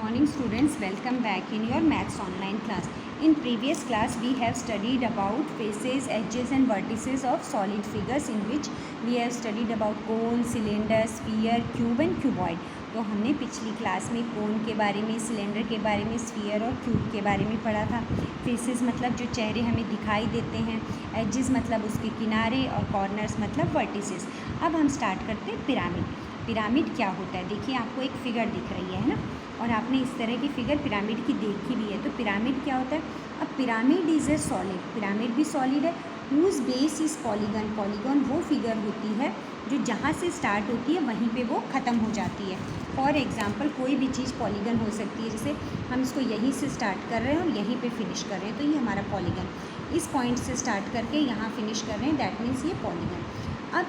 morning students, welcome back in your maths online class. In previous class we have studied about faces, edges and vertices of solid figures, in which we have studied about cone, cylinder, sphere, cube and cuboid. तो हमने पिछली class में कोन के बारे में, cylinder के बारे में, स्फीयर और क्यूब के बारे में पढ़ा था. फेसेस मतलब जो चेहरे हमें दिखाई देते हैं, एजेस मतलब उसके किनारे और कॉर्नर्स मतलब वर्टिसेस. अब हम स्टार्ट करते हैं पिरामिड. पिरामिड क्या होता है? देखिए आपको एक फ़िगर दिख रही है ना, और आपने इस तरह की फ़िगर पिरामिड की देखी भी है. तो पिरामिड क्या होता है? अब pyramid is a solid. Pyramid भी सॉलिड है. Whose base is polygon. Polygon वो फिगर होती है जो जहाँ से स्टार्ट होती है वहीं पे वो ख़त्म हो जाती है. फॉर एग्ज़ाम्पल कोई भी चीज़ पॉलीगन हो सकती है. जैसे हम इसको यहीं से स्टार्ट कर रहे हैं और यहीं पे फिनिश कर रहे हैं, तो ये हमारा पॉलीगन. इस पॉइंट से स्टार्ट करके यहाँ फिनिश कर रहे हैं, दैट मीन्स ये पॉलीगन. अब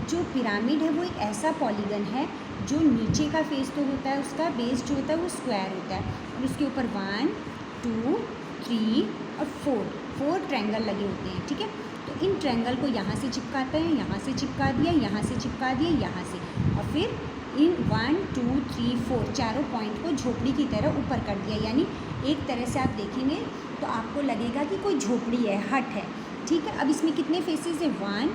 जो पिरामिड है वो एक ऐसा पॉलीगन है जो नीचे का फेस तो होता है, उसका बेस जो होता है वो स्क्वायर होता है, और उसके ऊपर 1, 2, 3 और 4 ट्रायंगल लगे होते हैं. ठीक है, तो इन ट्रायंगल को यहाँ से चिपकाते हैं, यहाँ से चिपका दिया, यहाँ से चिपका दिया, यहाँ से, और फिर इन 1, 2, 3, 4 चारों पॉइंट को झोपड़ी की तरह ऊपर कर दिया. यानी एक तरह से आप देखेंगे तो आपको लगेगा कि कोई झोपड़ी है, हट है. ठीक है, अब इसमें कितने फेसेस है? 1,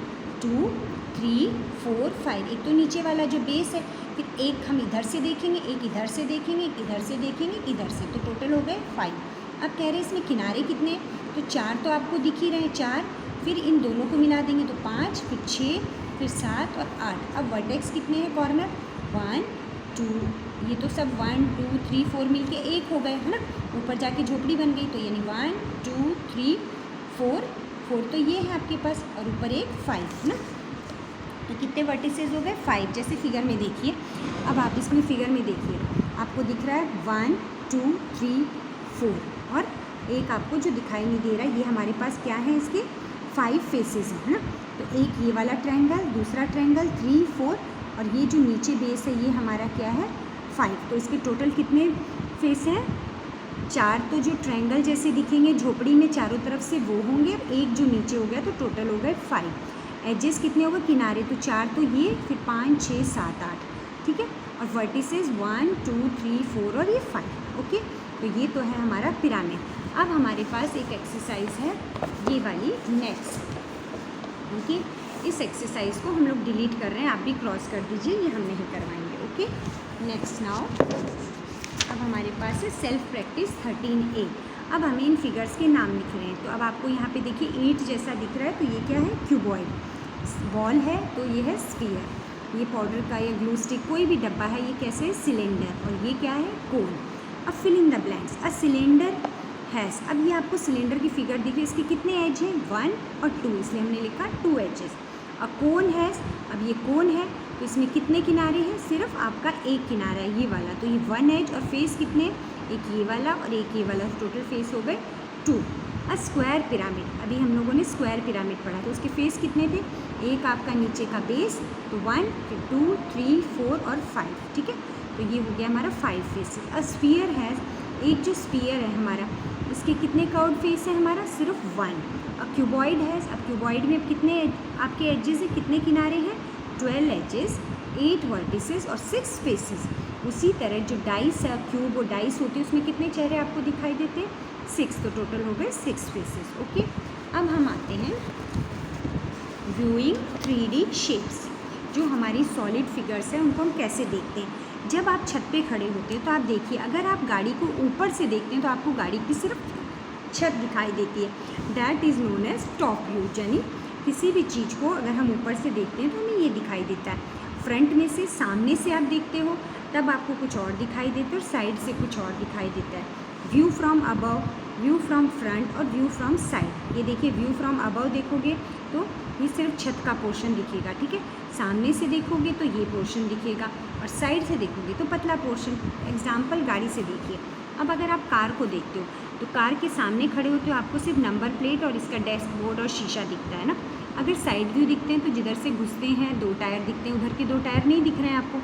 2, 3, 4, 5. एक तो नीचे वाला जो बेस है, फिर एक हम इधर से देखेंगे, एक इधर से देखेंगे, एक इधर से देखेंगे, इधर से, तो टोटल हो गए 5. अब कह रहे हैं इसमें किनारे कितने? तो 4 तो आपको दिख ही रहे हैं, 4. फिर इन दोनों को मिला देंगे तो 5, फिर 6, फिर 7 और 8. अब वर्टेक्स कितने हैं? कॉर्नर 1, 2, ये तो सब 1, 2, 3, 4 मिल के एक हो गए, है ना. ऊपर जाके झोपड़ी बन गई, तो यानी 1, 2, 3, 4 तो ये है आपके पास, और ऊपर एक 5, है ना. तो कितने वर्टिसेस हो गए? 5. जैसे फिगर में देखिए. अब आप इसमें फिगर में देखिए, आपको दिख रहा है 1, 2, 3, 4, और एक आपको जो दिखाई नहीं दे रहा है, ये हमारे पास क्या है? इसके 5 फेसेस हैं, है ना. तो एक ये वाला ट्रायंगल, दूसरा ट्रायंगल, 3, 4, और ये जो नीचे बेस है ये हमारा क्या है? 5. तो इसके टोटल कितने फेस हैं? 4 तो जो ट्रायंगल जैसे दिखेंगे झोपड़ी में चारों तरफ से वो होंगे, और एक जो नीचे हो गया, तो टोटल हो गए 5. एजेस कितने हो गए? किनारे तो 4 तो ये, फिर 5, 6, 7, 8. ठीक है, और वर्टिसेस 1, 2, 3, 4 और ये 5. ओके, तो ये तो है हमारा पिरामिड. अब हमारे पास एक एक्सरसाइज है ये वाली नेक्स्ट. ओके, इस एक्सरसाइज को हम लोग डिलीट कर रहे हैं, आप भी क्रॉस कर दीजिए, ये हम नहीं करवाएंगे. Okay, next now. अब हमारे पास है सेल्फ प्रैक्टिस 13A. अब हमें इन फिगर्स के नाम लिख रहे हैं. तो अब आपको यहाँ पे देखिए ईंट जैसा दिख रहा है, तो ये क्या है? क्यूबॉइड. बॉल है तो ये है स्फीयर. ये पाउडर का या ग्लू स्टिक कोई भी डब्बा है, ये कैसे है? सिलेंडर. और ये क्या है? कोन. अब fill in the blanks. A cylinder has. अब ये आपको सिलेंडर की फिगर दिख रही है, इसके कितने एज हैं? 1 और 2, इसलिए हमने लिखा 2 एजेस. A cone has. अब ये कोन है तो इसमें कितने किनारे हैं? सिर्फ आपका एक किनारा है, ये वाला. तो ये 1 एज, और फेस कितने? एक ये वाला और एक ये वाला. टोटल फेस हो गए 2. A square pyramid. अभी हम लोगों ने स्क्वायर पिरामिड पढ़ा, तो उसके फेस कितने थे? एक आपका नीचे का बेस, तो 1, फिर 2, 3, 4 और 5. ठीक है, तो ये हो गया हमारा 5 फेसेस. A sphere has. एक जो स्फीयर है हमारा, इसके कितने कर्व्ड फेस है? हमारा सिर्फ 1. A cuboid has. अब क्यूबॉइड में कितने आपके एजेस हैं? कितने किनारे हैं? 12 एजेस, 8 वर्टिसेस और 6 फेसेस. उसी तरह जो डाइस है, क्यूब और डाइस होती है, उसमें कितने चेहरे आपको दिखाई देते हैं? 6. तो टोटल हो गए 6 फेसेस. ओके, अब हम आते हैं व्यूइंग 3D शेप्स. जो हमारी सॉलिड फिगर्स हैं उनको हम कैसे देखते हैं? जब आप छत पे खड़े होते हैं तो आप देखिए, अगर आप गाड़ी को ऊपर से देखते हैं तो आपको गाड़ी की सिर्फ छत दिखाई देती है. That is known as top view. यानी किसी भी चीज़ को अगर हम ऊपर से देखते हैं तो हमें ये दिखाई देता है. फ्रंट में से, सामने से आप देखते हो तब आपको कुछ और दिखाई देता है, और साइड से कुछ और दिखाई देता है. View from above, view from front और व्यू फ्रॉम साइड. ये देखिए, व्यू फ्रॉम अबव देखोगे तो ये सिर्फ छत का पोर्शन दिखेगा. ठीक है, सामने से देखोगे तो ये पोर्शन दिखेगा, और साइड से देखोगे तो पतला पोर्शन. एग्जाम्पल गाड़ी से देखिए. अब अगर आप कार को देखते हो तो कार के सामने खड़े होते हो, आपको सिर्फ नंबर प्लेट और इसका डैशबोर्ड और शीशा दिखता है ना. अगर साइड व्यू दिखते हैं तो जिधर से घुसते हैं 2 टायर दिखते हैं, उधर के 2 टायर नहीं दिख रहे हैं आपको.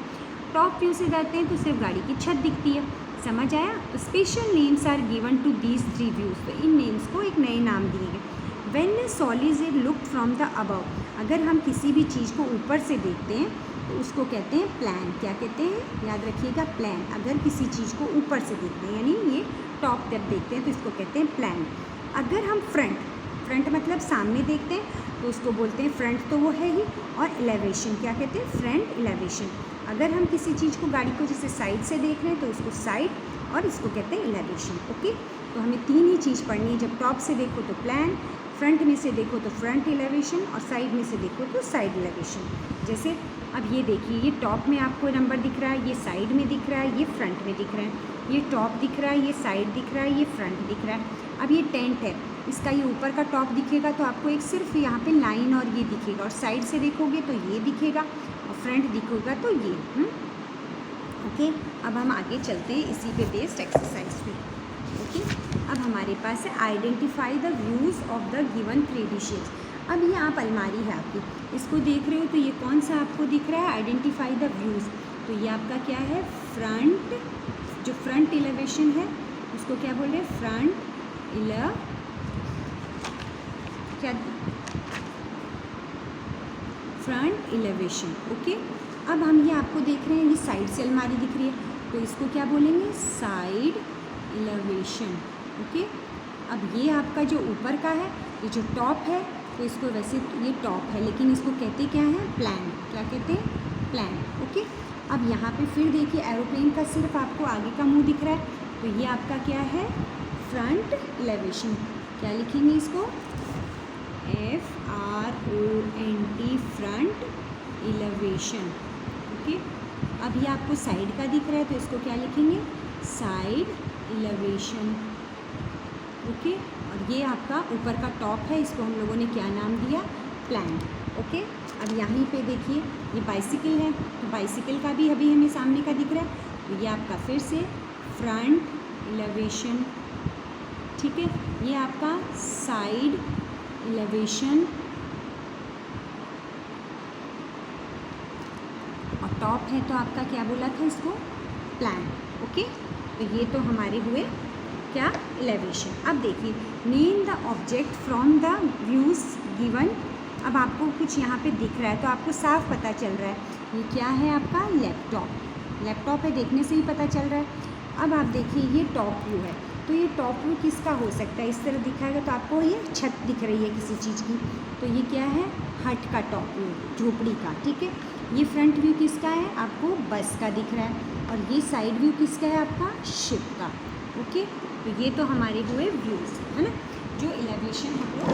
टॉप व्यू से जाते हैं तो सिर्फ गाड़ी की छत दिखती है. समझ आया? तो special names are given to these 3 views. तो इन नेम्स को एक नए नाम दिए गए. When solid is looked from the above. अगर हम किसी भी चीज़ को ऊपर से देखते हैं तो उसको कहते हैं प्लान। क्या कहते हैं, याद रखिएगा, प्लान। अगर किसी चीज़ को ऊपर से देखते हैं, यानी ये टॉप जब देखते हैं तो इसको कहते हैं प्लान। अगर हम फ्रंट मतलब सामने देखते हैं तो उसको बोलते हैं फ्रंट, तो वो है ही। और एलिवेशन, क्या कहते हैं, फ्रंट एलिवेशन। अगर हम किसी चीज़ को, गाड़ी को जैसे साइड से देख रहे हैं तो उसको साइड, और इसको कहते हैं एलिवेशन। ओके, तो हमें तीन ही चीज़ पढ़नी है। जब टॉप से देखो तो प्लान, फ्रंट में से देखो तो फ्रंट एलिवेशन, और साइड में से देखो तो साइड एलिवेशन। जैसे अब ये देखिए, ये टॉप में आपको नंबर दिख रहा है, ये साइड में दिख रहा है, ये फ्रंट में दिख रहा है। ये टॉप दिख रहा है, ये साइड दिख रहा है, ये फ्रंट दिख रहा है। अब ये टेंट है, इसका ये ऊपर का टॉप दिखेगा तो आपको एक सिर्फ यहाँ पे लाइन और ये दिखेगा, और साइड से देखोगे तो ये दिखेगा, और फ्रंट दिखेगा तो ये। ओके, अब हम आगे चलते हैं इसी पे बेस्ड एक्सरसाइज पे। ओके, अब हमारे पास है identify the views of the given 3D shapes. अब ये आप अलमारी है आपकी, इसको देख रहे हो तो ये कौन सा आपको दिख रहा है, आइडेंटिफाई द व्यूज़। तो ये आपका क्या है, फ्रंट, जो फ्रंट एलिवेशन है उसको क्या बोल रहे हैं, फ्रंट एलिवेशन। ओके, अब हम ये आपको देख रहे हैं, ये साइड से अलमारी दिख रही है तो इसको क्या बोलेंगे, साइड एलिवेशन। ओके, अब ये आपका जो ऊपर का है, ये जो टॉप है, तो इसको वैसे ये टॉप है लेकिन इसको कहते क्या है, प्लान। क्या कहते हैं, प्लान। ओके, अब यहाँ पे फिर देखिए एरोप्लेन का सिर्फ आपको आगे का मुंह दिख रहा है, तो ये आपका क्या है, फ्रंट एलिवेशन। क्या लिखेंगे इसको, FRONT, फ्रंट एलिवेशन। ओके, अब ये आपको साइड का दिख रहा है तो इसको क्या लिखेंगे, साइड एलिवेशन। ओके, और ये आपका ऊपर का टॉप है, इसको हम लोगों ने क्या नाम दिया, प्लान। ओके, अब यहाँ पे देखिए ये बाइसिकल है, तो बाइसिकल का भी अभी हमें सामने का दिख रहा है, तो ये आपका फिर से फ्रंट एलिवेशन। ठीक है, ये आपका साइड एलिवेशन, और टॉप है तो आपका क्या बोला था इसको, प्लान। ओके, तो ये तो हमारे हुए क्या, एलिवेशन। अब देखिए, name the object from the views given. अब आपको कुछ यहाँ पे दिख रहा है तो आपको साफ पता चल रहा है ये क्या है, आपका लैपटॉप। लैपटॉप है, देखने से ही पता चल रहा है। अब आप देखिए ये टॉप व्यू है, तो ये टॉप व्यू किसका हो सकता है, इस तरह दिखाएगा तो आपको ये छत दिख रही है किसी चीज़ की, तो ये क्या है, हट का टॉप व्यू, झोपड़ी का। ठीक है, ये फ्रंट व्यू किसका है, आपको बस का दिख रहा है, और ये साइड व्यू किसका है, आपका शिप का। ओके, तो ये तो हमारे हुए व्यूज़, है ना, जो एलिवेशन हम लोग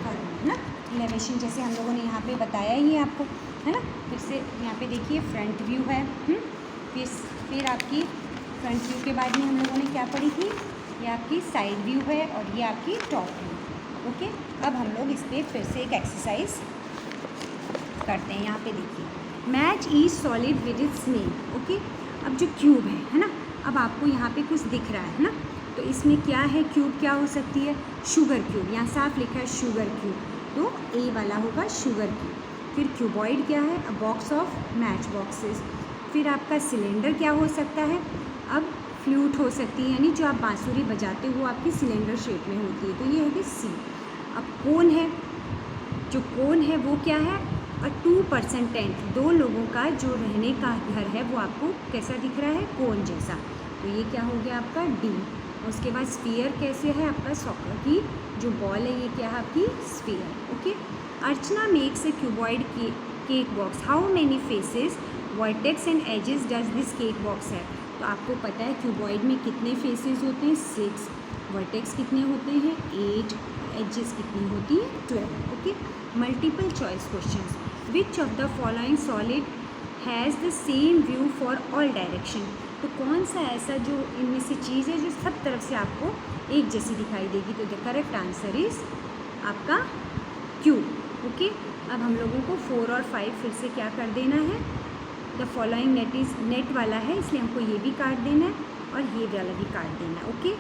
कर रहे हैं ना। एलिवेशन जैसे हम लोगों ने यहाँ पे बताया ही है आपको, है ना। फिर से यहाँ पे देखिए फ्रंट व्यू है, फिर आपकी फ्रंट व्यू के बाद में हम लोगों ने क्या पढ़ी थी, ये आपकी साइड व्यू है, और ये आपकी टॉप व्यू। ओके, अब हम लोग इस पर फिर से एक एक्सरसाइज करते हैं। यहाँ पे देखिए, match each solid with its name. Okay, अब जो क्यूब है ना, अब आपको यहाँ पे कुछ दिख रहा है ना, तो इसमें क्या है, क्यूब क्या हो सकती है, शुगर क्यूब। यहाँ साफ लिखा है शुगर क्यूब, तो ए वाला होगा शुगर क्यूब। फिर क्यूबॉइड क्या है, अ बॉक्स ऑफ मैच बॉक्सेस। फिर आपका सिलेंडर क्या हो सकता है, अब फ्लूट हो सकती है, यानी जो आप बांसुरी बजाते हो आपकी सिलेंडर शेप में होती है, तो ये है कि सी। अब कोन है, जो कोन है वो क्या है, और 2% टेंट, 2 लोगों का जो रहने का घर है वो आपको कैसा दिख रहा है, कोन जैसा, तो ये क्या हो गया आपका डी। उसके बाद स्फीयर कैसे है, आपका सॉकर की जो बॉल है ये क्या है आपकी sphere. Okay, Archana makes a cuboid cake box, how many faces, vertex and edges does this cake box है। तो आपको पता है क्यूबॉइड में कितने फेसेस होते हैं, 6, वर्टेक्स कितने होते हैं, 8, एजेस कितनी होती है, 12। Okay, multiple choice questions, which of the following solid has the same view for all direction. तो कौन सा ऐसा जो इनमें से चीज़ है जो सब तरफ से आपको एक जैसी दिखाई देगी, तो द करेक्ट आंसर इज़ आपका क्यूब। ओके, अब हम लोगों को 4 और 5 फिर से क्या कर देना है, द फॉलोइंग नेट वाला है इसलिए हमको ये भी काट देना है और ये वाला भी काट देना है। ओके,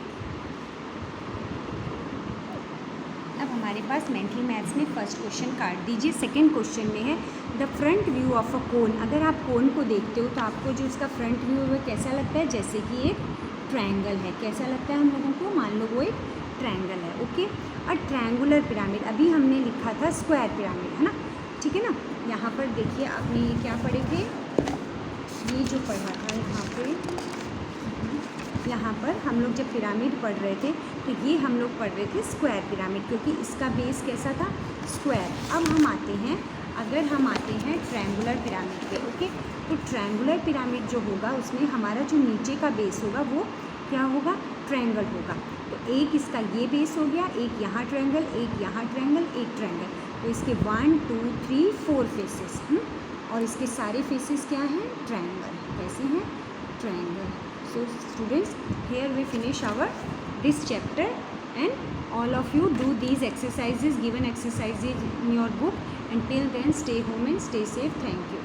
अब हमारे पास मेंटल मैथ्स में फर्स्ट क्वेश्चन काट दीजिए। सेकंड क्वेश्चन में है the front view of a cone. अगर आप कोन को देखते हो तो आपको जो उसका फ्रंट व्यू है कैसा लगता है, जैसे कि एक ट्रायंगल है। कैसा लगता है हम लोगों को, मान लो वो एक ट्रायंगल है। ओके, और ट्रायंगुलर पिरामिड, अभी हमने लिखा था स्क्वायर पिरामिड, है ना, ठीक है ना। यहाँ पर देखिए आपने ये क्या पढ़े थे, ये जो पढ़ा था यहाँ पर हम लोग जब पिरामिड पढ़ रहे थे तो ये हम लोग पढ़ रहे थे स्क्वायर पिरामिड, क्योंकि इसका बेस कैसा था, स्क्वायर। अब हम आते हैं, अगर हम आते हैं ट्रायंगुलर पिरामिड पे, ओके। तो ट्रायंगुलर पिरामिड जो होगा उसमें हमारा जो नीचे का बेस होगा वो क्या होगा, ट्रायंगल होगा। तो एक इसका ये बेस हो गया, एक यहाँ ट्रायंगल, एक यहाँ ट्रायंगल, एक ट्रायंगल। तो इसके 1 2 3 4 फेसेस, और इसके सारे फेसेस क्या हैं, ट्रायंगल। कैसे हैं, triangle. So students, here we finish this chapter, and all of you do these exercises, given exercises in your book. Until then, stay home and stay safe. Thank you.